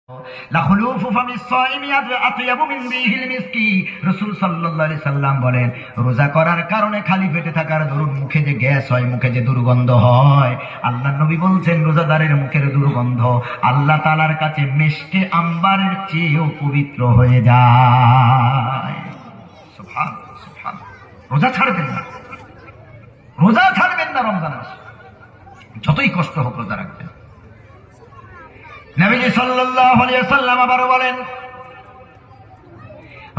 রাসূল সাল্লাল্লাহু আলাইহি সাল্লাম বলেন, রোজা করার কারণে খালি পেটে থাকার দরুন মুখে যে গ্যাস হয়, মুখে যে দুর্গন্ধ হয়, আল্লাহর নবী বলছেন রোজাদারের মুখের দুর্গন্ধ আল্লাহ তাআলার কাছে মিশকে আম্বারের চেয়েও পবিত্র হয়ে যায়। সুবহানাল্লাহ, সুবহানাল্লাহ। রোজা ছাড়বেন না, রোজা ছাড়বেন না। রমজান মাস যতই কষ্ট হোক রোজা রাখবেন। নবীজি সাল্লাল্লাহু আলাইহি ওয়াসাল্লাম আবারো বলেন,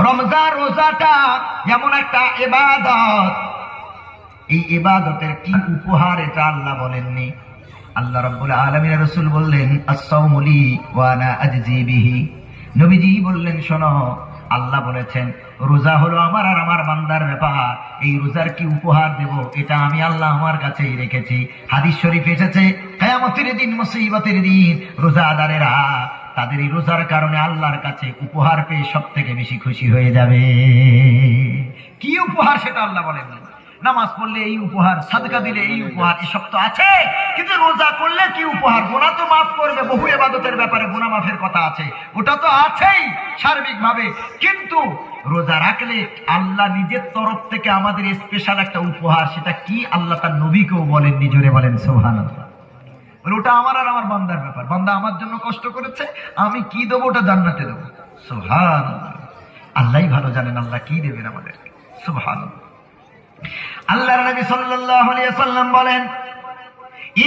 রমজান রোজাটা এমন একটা ইবাদত, এই ইবাদতের কি উপহার এটা আল্লাহ বলেননি। আল্লাহ রাব্বুল আলামিনের রাসূল বললেন, আস-সাওমু লি ওয়া আনা আজজি বিহি। নবীজি বললেন, শোনো, আল্লাহ বলেছেন রোজা হলো আমার আর আমার বান্দার ব্যাপার, এই রোজার কি উপহার দেব এটা আমি আল্লাহ আমার কাছেই রেখেছি। হাদিস শরীফ এসেছে, কিয়ামতের দিন, মুসিবতের দিন রোজাদারেরা তাদের এই রোজার কারণে আল্লাহর কাছে উপহার পেয়ে সব থেকে বেশি খুশি হয়ে যাবে। কি উপহার সেটা আল্লাহ বলেন। নামাজ পড়লে এই উপহার, সাদকা দিলে এই উপহার, এসব তো আছে, কিন্তু রোজা করলে কি উপহার? গুনাহ তো মাফ করবে, বহু ইবাদতের ব্যাপারে গুনাহ মাফের কথা আছে, ওটা তো আছেই সার্বিক ভাবে, কিন্তু রোজা রাখলে আল্লাহ নিজের তরফ থেকে আমাদের স্পেশাল একটা উপহার, সেটা কি আল্লাহ তার নবীকেও বলেন, নিজরে বলেন সুবহানাল্লাহ। ওটা আমার আর আমার বান্দার ব্যাপার, বান্দা আমার জন্য কষ্ট করেছে, আমি কি দেবো ওটা জান্নাতে দেবো। সুবহানাল্লাহ, আল্লাহই ভালো জানেন আল্লাহ কি দেবেন আমাদেরকে। সুবহানাল্লাহ। আল্লাহর নবী সাল্লাল্লাহু আলাইহি ওয়াসাল্লাম বলেন,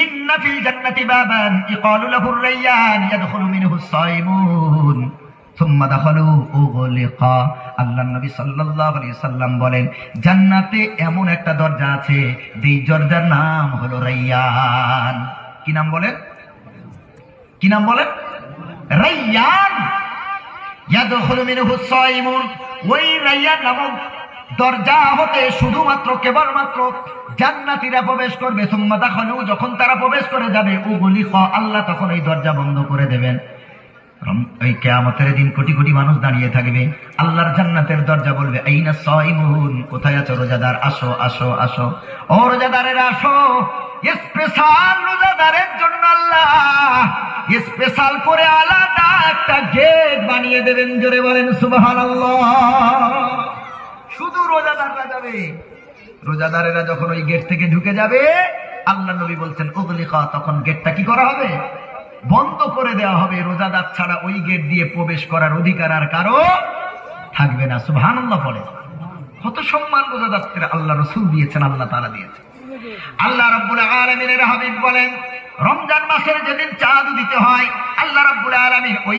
ইন্না ফিল জান্নাতি বাবান ইকালু লাহু রায়্যান ইয়াদখুলু মিনহু আস-সায়িমুন সুম্মা দাখালু উগলিকা। আল্লাহর নবী সাল্লাল্লাহু আলাইহি ওয়াসাল্লাম বলেন, জান্নাতে এমন একটা দরজা আছে, যেই দরজার নাম হলো রায়্যান। কি নাম বলেন? কি নাম বলেন? রায়্যান। ইয়াদখুলু মিনহু আস-সায়িমুন, ওই রায়্যান নামক দরজা হতে শুধুমাত্র কেবলমাত্র জান্নাতীরা প্রবেশ করবে। সুম্মা দাখালু, যখন তারা প্রবেশ করে যাবে, উগলিকা, আল্লাহ তখন এই দরজা বন্ধ করে দেবেন। ওই কিয়ামতের দিন কোটি কোটি মানুষ দাঁড়িয়ে থাকবে, আল্লাহর জান্নাতের দরজা বলবে, আইনা সাইমুন, কোথায় আছো রোজাদার, আসো আসো আসো, ও রোজাদারেরা আসো। স্পেশাল রোজাদারের জন্য আল্লাহ স্পেশাল করে আলাদা একটা গেট বানিয়ে দেবেন। জোরে বলেন সুবহানাল্লাহ। শুধু রোজাদাররা যাবে। রোজাদারেরা যখন ওই গেট থেকে ঢুকে যাবে, আল্লাহ নবী বলছেন উগলিকা, তখন গেটটা কি করা হবে? বন্ধ করে দেওয়া হবে। রোজাদার ছাড়া ওই গেট দিয়ে প্রবেশ করার অধিকার আর কারো থাকবে না। সুবহানাল্লাহ পড়ে। কত সম্মান রোজাদারদের আল্লাহ রাসূল দিয়েছেন, আল্লাহ তাআলা দিয়েছেন। আল্লাহ রাব্বুল আলামিনের হাবিব বলেন, রমজান মাসের যেদিন চাঁদ উদিত হয়, আল্লাহ রাব্বুল আলামিন ওই